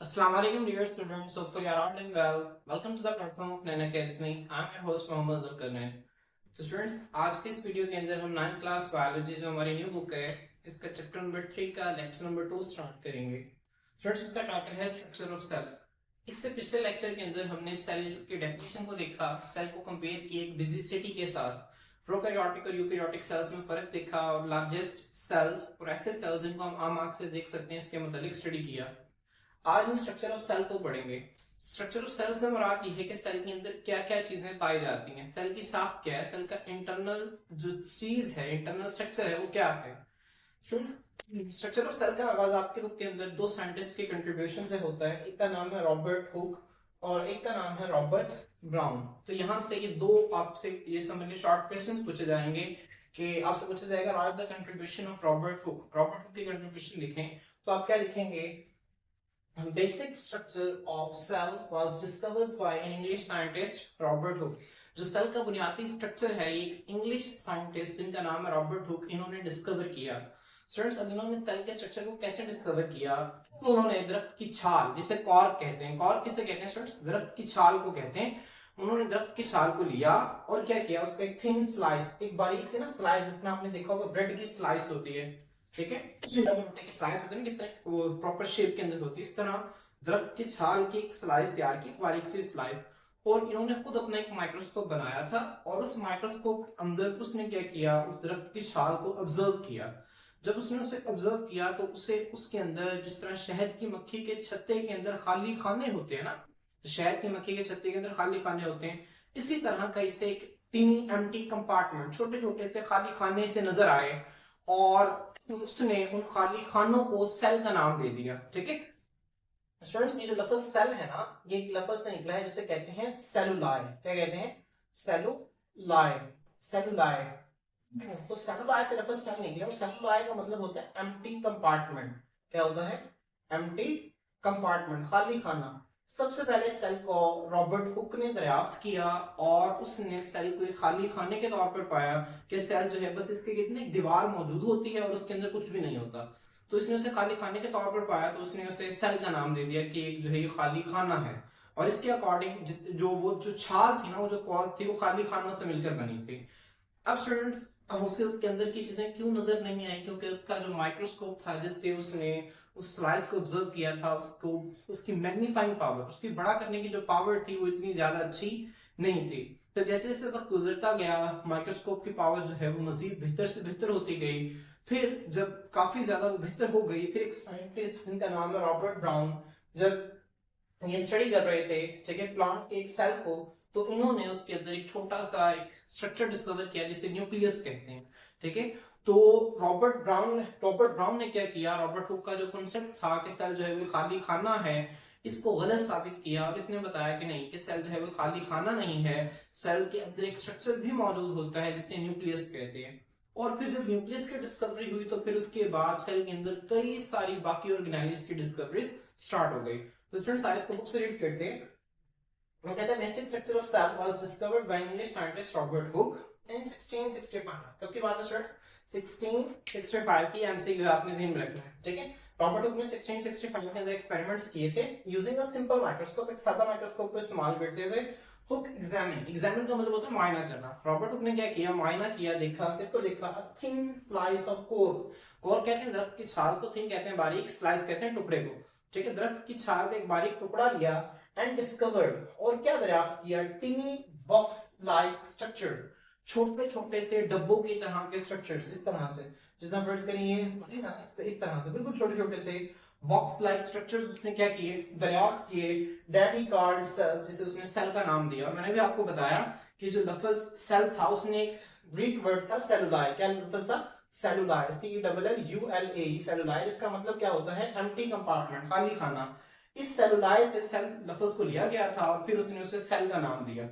Assalamualaikum dear students, hopefully you are all doing well. Welcome to the platform of Nana Academy. I am your host Mohammad Zulkarnain. तो students आज के इस video के अंदर हम 9th class biology जो हमारी न्यू बुक है इसका चैप्टर नंबर 3 का लेक्चर नंबर 2 स्टार्ट करेंगे। स्टूडेंट्स इसका टाइटल है स्ट्रक्चर ऑफ सेल। इससे पिछले लेक्चर के अंदर हमने सेल के डेफिनेशन को देखा, सेल को कंपेयर किया एक बिजी सिटी के साथ, प्रोकैरियोटिक और यूकैरियोटिक सेल्स में फर्क देखा और लार्जेस्ट सेल्स और ऐसे सेल्स जिनको हम आम आंख से देख सकते हैं इसके मतलब स्टडी किया। आज हम स्ट्रक्चर ऑफ सेल को पढ़ेंगे। स्ट्रक्चर ऑफ सेल से मुराद ये है कि सेल के अंदर क्या क्या चीजें पाई जाती हैं, सेल की साख क्या है, सेल का इंटरनल जो चीज है, इंटरनल स्ट्रक्चर है वो क्या है। स्ट्रक्चर ऑफ सेल का आगाज आपके बुक के अंदर दो साइंटिस्ट के कंट्रीब्यूशन से होता है। एक का नाम है रॉबर्ट हुक और एक का नाम है रॉबर्ट ब्राउन। तो यहाँ से ये दो आपसे ये समझने शॉर्ट क्वेश्चंस पूछे जाएंगे कि आपसे पूछा जाएगा right the contribution of Robert Hooke. Robert Hooke की कंट्रीब्यूशन लिखें तो आप क्या लिखेंगे, basic structure of cell was discovered by an English scientist Robert Hooke। जो सेल का बुनियादी स्ट्रक्चर है एक इंग्लिश साइंटिस्ट जिनका नाम है रॉबर्ट हुक, इन्होंने डिस्कवर किया। स्टूडेंट्स अब इन्होंने सेल के स्ट्रक्चर को कैसे डिस्कवर किया, तो उन्होंने दरख्त की छाल जिसे कॉर्क कहते हैं, कॉर्क किसे कहते हैं स्टूडेंट्स, दरख्त की छाल को कहते हैं। उन्होंने दरख्त की छाल को लिया और क्या किया, उसका एक थिन स्लाइस, एक बारीक से ना स्लाइस, जितना आपने देखा होगा ब्रेड की स्लाइस होती है, ठीक है, की स्लाइस होती है किस तरह वो प्रॉपर शेप के अंदर होती है, इस तरह दरख्त की छाल की एक स्लाइस तैयार की, बारीक सी स्लाइस। और इन्होंने खुद अपना एक माइक्रोस्कोप बनाया था और उस माइक्रोस्कोप अंदर उसने क्या किया, उस दरख्त की छाल को ऑब्जर्व किया। जब उसने उसे ऑब्जर्व किया तो उसे उसके अंदर जिस तरह शहद की मक्खी के छत्ते के अंदर खाली खाने होते हैं ना, शहद की मक्खी के छत्ते के अंदर खाली खाने होते हैं, इसी तरह का इसे एक टीनी एम्प्टी कंपार्टमेंट, छोटे छोटे से खाली खाने से नजर आए और उसने उन खाली खानों को सेल का नाम दे दिया। ठीक है स्टूडेंट्स, ये जो लफ्ज सेल है ना, ये एक लफ्ज से निकला है जिसे कहते हैं सेलुलाई। क्या कहते हैं, सेलुलाई, सेलुलाई। तो सेलुलाई से लफ्ज सेल निकला और सेलुलाई का मतलब होता है एम्प्टी कंपार्टमेंट। क्या होता है, एम्प्टी कंपार्टमेंट, खाली खाना। सबसे पहले सेल को रॉबर्ट हुक ने दरियाफ्त किया और उसने सेल को एक खाली खाने के तौर पर पाया कि सेल जो है बस इसके कितने एक दीवार मौजूद होती है और उसके अंदर कुछ भी नहीं होता। तो इसने उसे खाली खाने के तौर पर पाया तो उसने उसे सेल का नाम दे दिया कि एक जो है ये खाली खाना है। और इसके अकॉर्डिंग जो वो जो छाल थी ना, वो जो कॉर्क थी, वो खाली खाना से मिलकर बनी थी। अब स्टूडेंट्स उसे उसके अंदर की चीजें क्यों नजर नहीं आई, क्योंकि उसका जो माइक्रोस्कोप था जिससे उसने उस स्लाइस को ऑब्जर्व किया था, उसको उसकी मैग्नीफाइंग पावर, उसकी बड़ा करने की जो पावर थी वो इतनी ज्यादा अच्छी नहीं थी। तो जैसे जैसे वक्त गुजरता गया माइक्रोस्कोप की पावर जो है वो मजीद बेहतर से बेहतर होती गई। फिर जब काफी ज्यादा वो बेहतर हो गई, फिर एक साइंटिस्ट जिनका नाम है रॉबर्ट ब्राउन, जब ये स्टडी कर रहे थे ठीक है प्लांट के एक सेल को, तो इन्होंने उसके अंदर एक छोटा सा एक स्ट्रक्चर डिस्कवर किया जिसे न्यूक्लियस कहते हैं। ठीक है, तो रॉबर्ट ब्राउन ने क्या किया, रॉबर्ट हुक का जो कॉन्सेप्ट था कि सेल जो है वो खाली खाना है, इसको गलत साबित किया और इसने बताया कि नहीं, कि सेल जो है वो खाली खाना नहीं है, सेल के अंदर एक स्ट्रक्चर भी मौजूद होता है जिसे न्यूक्लियस कहते हैं। और फिर जब न्यूक्लियस की डिस्कवरी हुई तो फिर उसके बाद सेल के अंदर कई सारी बाकी ऑर्गेनेल्स की डिस्कवरी स्टार्ट हो गई। तो स्टूडेंट्स आज को बुक से रीड करते हैं। वो कहता है basic structure of cell was discovered by English scientist Robert Hooke in 1665। कब की बात है स्टूडेंट, 1665 की एमसीक्यू आपने ध्यान में रखना है। ठीक है, रॉबर्ट हुक ने 1665 के अंदर एक्सपेरिमेंट्स किए थे यूजिंग अ सिंपल माइक्रोस्कोप, एक सादा माइक्रोस्कोप को इस्तेमाल करते हुए। हुक एग्जामिन का मतलब होता है मुआयना करना। रॉबर्ट हुक ने क्या किया, मुआयना किया, देखा, किसको देखा, a thin slice of cork. Cork कहते हैं दरख्त की छाल को, थिन कहते हैं बारीक, स्लाइस कहते हैं टुकड़े को। ठीक है, दरख्त की छाल का एक बारीक टुकड़ा लिया एंड डिस्कवर्ड, और क्या दरियाफ्त किया, टिनी बॉक्स लाइक स्ट्रक्चर, छोटे छोटे से डब्बों की तरह के स्ट्रक्चर्स, इस तरह से, जिस तरह फर्ज करिए इस तरह से बिल्कुल छोटे छोटे से बॉक्स लाइक स्ट्रक्चर उसने क्या किए, दरियाफ्त किए, दैट ही कॉल्ड सेल्स, जिसे उसने सेल का नाम दिया। और मैंने भी आपको बताया कि जो लफ्ज सेल था उसने एक ग्रीक वर्ड था सेलुलाई, क्या लफ्ज था, सेलुलाई, CELLULAI, सेलुलाई, इसका मतलब क्या होता है, एम्प्टी कंपार्टमेंट, खाली खाना। इस सेलुलाई से सेल लफ्ज को लिया गया था और फिर उसने उसे सेल का नाम दिया।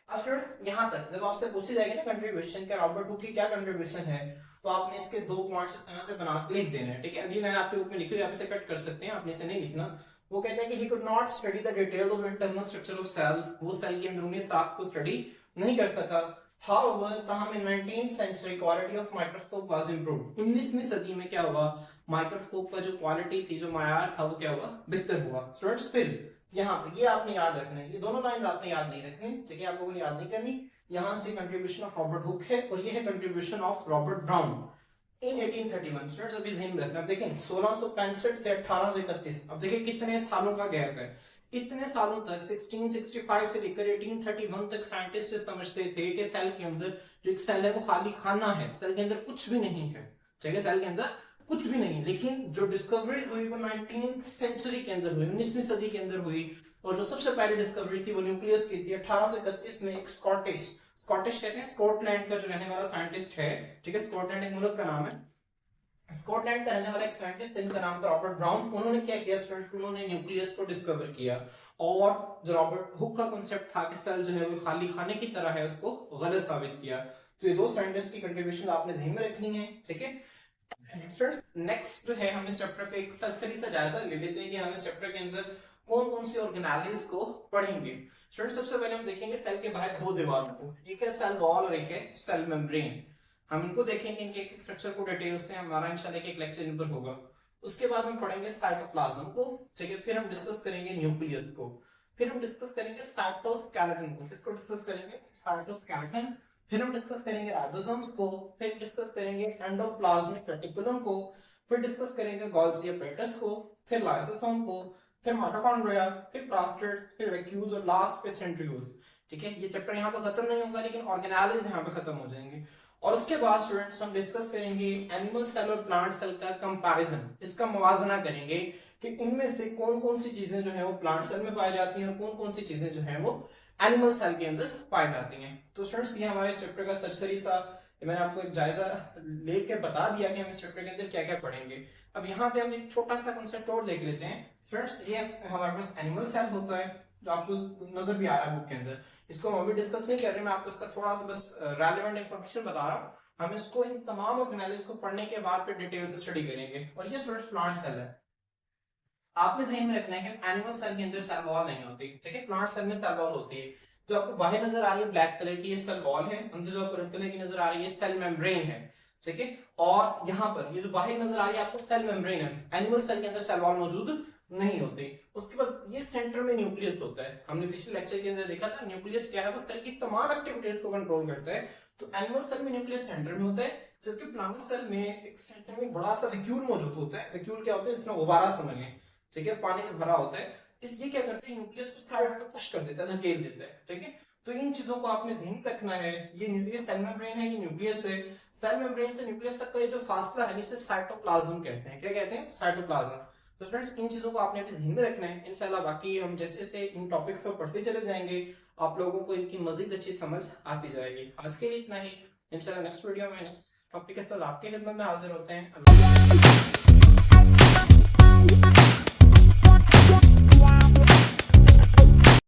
अब फ्रेंड्स यहां तक जब आपसे पूछी जाएगी ना कंट्रीब्यूशन का, रॉबर्ट हुक की क्या कंट्रीब्यूशन है, तो आपने इसके दो पॉइंट्स इस तरह से बना के लिख देने हैं। ठीक है, अगली लाइन आपके बुक में लिखी हुई, आप इसे कट कर सकते हैं, आपने इसे नहीं लिखना। वो कहता है कि he could not study the details of internal structure of cell, वो सेल की अंदरूनी साख को स्टडी नहीं कर सका। However, कहा में 19th century quality of microscope was improved. 19वीं सदी में क्या हुआ, माइक्रोस्कोप का जो क्वालिटी थी, जो मायार था, वो क्या हुआ, बेहतर हुआ. स्टूडेंट्स फिर यहाँ पे ये आपने याद रखना है, ये दोनों लाइंस आपने याद नहीं रखनी, ठीक है, आप लोगों ने याद नहीं करनी. यहाँ से कंट्रीब्यूशन ऑफ रॉबर्ट हुक है और ये है contribution of Robert brown in 1831. Students अभी ध्यान रखना. अब देखें 1665 से 1831, अब देखिए कितने सालों का गैप है. इतने सालों तक 1665 से लेकर 1831 तक साइंटिस्ट समझते थे कि सेल के अंदर जो एक सेल है वो खाली खाना है, सेल के अंदर कुछ भी नहीं है, ठीक है, सेल के अंदर कुछ भी नहीं. लेकिन जो डिस्कवरी हुई वो 19th सेंचुरी के अंदर हुई, 19वीं सदी के अंदर हुई. और जो सबसे पहली डिस्कवरी थी वो न्यूक्लियस की थी. 1831 में एक स्कॉटिश कहते हैं, स्कॉटलैंड का जो रहने वाला साइंटिस्ट है, ठीक है, स्कॉटलैंड एक मुल्क का नाम है, स्कॉटलैंड का रहने वाला एक साइंटिस्ट जिनका नाम था रॉबर्ट ब्राउन. उन्होंने क्या किया स्टूडेंट, उन्होंने न्यूक्लियस को डिस्कवर किया. और जो रॉबर्ट हुक का कांसेप्ट था कि सेल जो है वो खाली खाने की तरह है, उसको गलत साबित किया. तो ये दो साइंटिस्ट की कंट्रीब्यूशन आपने ध्यान में रखनी है, ठीक है. फ्रेंड्स नेक्स्ट जो है हम इस चैप्टर का एक सरसरी सा जायजा ले लेते हैं कि हम इस चैप्टर के अंदर कौन कौन सी ऑर्गेनेल्स को पढ़ेंगे. स्टूडेंट्स सबसे पहले हम देखेंगे सेल के बाहर दो दीवारों को, एक है सेल वॉल और एक है सेल मेम्ब्रेन. हम इनको देखेंगे, इनके एक स्ट्रक्चर को डिटेल से, हमारा इंशाल्लाह एक लेक्चर इन पर होगा. उसके बाद हम पढ़ेंगे साइटोप्लाज्म को, ठीक है, फिर हम डिस्कस करेंगे न्यूक्लियस को, फिर हम डिस्कस करेंगे साइटोस्केलेटन को, किसको डिस्कस करेंगे, साइटोस्केलेटन, फिर हम डिस्कस करेंगे राइबोसोम्स को, फिर डिस्कस करेंगे एंडोप्लाज्मिक रेटिकुलम को, फिर डिस्कस करेंगे गोल्गी एपरेटस को, फिर लाइसोसोम को, फिर माइटोकॉन्ड्रिया, फिर प्लास्टिड्स, फिर वैक्यूल्स और लास्ट पे सेंट्रियोल्स. ठीक है, ये चैप्टर यहाँ पे खत्म नहीं होगा, लेकिन ऑर्गेनेल्स यहाँ पे खत्म हो जाएंगे. और उसके बाद स्टूडेंट्स हम डिस्कस करेंगे एनिमल सेल और प्लांट सेल का कंपैरिजन, इसका मुवाजना करेंगे कि इनमें से कौन कौन सी चीजें जो है वो प्लांट सेल में पाई जाती हैं और कौन कौन सी चीजें जो है वो एनिमल सेल के अंदर पाई जाती हैं. तो स्टूडेंट्स ये हमारे चैप्टर का सरसरी सा मैंने आपको एक जायजा लेके बता दिया कि हम इस चैप्टर के अंदर क्या क्या पढ़ेंगे. अब यहाँ पे हम एक छोटा सा कंसेप्ट और देख लेते हैं. फ्रेंड्स ये हमारे पास एनिमल सेल होता है जो आपको नजर भी आ रहा है बुक के अंदर. इसको हम अभी डिस्कस नहीं कर रहे, मैं आपको इसका थोड़ा सा बस रेलेवेंट इंफॉर्मेशन बता रहा हूँ. हम इसको इन तमाम ऑर्गेनेल्स को पढ़ने के बाद फिर डिटेल से स्टडी करेंगे. और ये स्टूडेंट्स प्लांट सेल है. आपने ध्यान में रखना है कि एनिमल सेल के अंदर सेल वॉल नहीं होती, ठीक है, प्लांट सेल में सेल वॉल होती है. जो आपको बाहर नजर आ रही है ब्लैक कलर की, ये सेल वॉल है. अंदर जो आपको रेड कलर की नजर आ रही है सेल मेम्ब्रेन है, ठीक है. और यहाँ पर ये जो बाहर नजर आ रही है आपको सेल मेम्ब्रेन है. एनिमल सेल के अंदर सेल वॉल मौजूद नहीं होती. उसके बाद ये सेंटर में न्यूक्लियस होता है. हमने पिछले लेक्चर के अंदर देखा था न्यूक्लियस क्या है, वो सेल की तमाम एक्टिविटीज को कंट्रोल करता है. तो एनिमल सेल में न्यूक्लियस सेंटर में होता है, जबकि प्लांट सेल में एक सेंटर में बड़ा सा वैक्यूल मौजूद होता है. वैक्यूल क्या होता है, इसमें गुब्बारा समझ लें, ठीक है, पानी से भरा होता है. इस ये क्या करते हैं, न्यूक्लियस को साइड पे पुश कर देता है, धकेल देता है, ठीक है. तो इन चीजों को आपने ध्यान रखना है. ये सेल मेम्ब्रेन है, ये न्यूक्लियस है. सेल मेम्ब्रेन से न्यूक्लियस तक का ये जो फासला है इसे साइटोप्लाज्म कहते हैं. क्या कहते हैं, साइटोप्लाज्म. तो फ्रेंड्स इन चीजों को आपने अपने ध्यान में रखना है. इंशाल्लाह बाकी हम जैसे जैसे इन टॉपिक्स को पढ़ते चले जाएंगे आप लोगों को इनकी मजीद अच्छी समझ आती जाएगी. आज के लिए इतना ही. इंशाल्लाह नेक्स्ट वीडियो में नेक्स्ट टॉपिक के साथ आपके खिदमत में हाजिर होते हैं.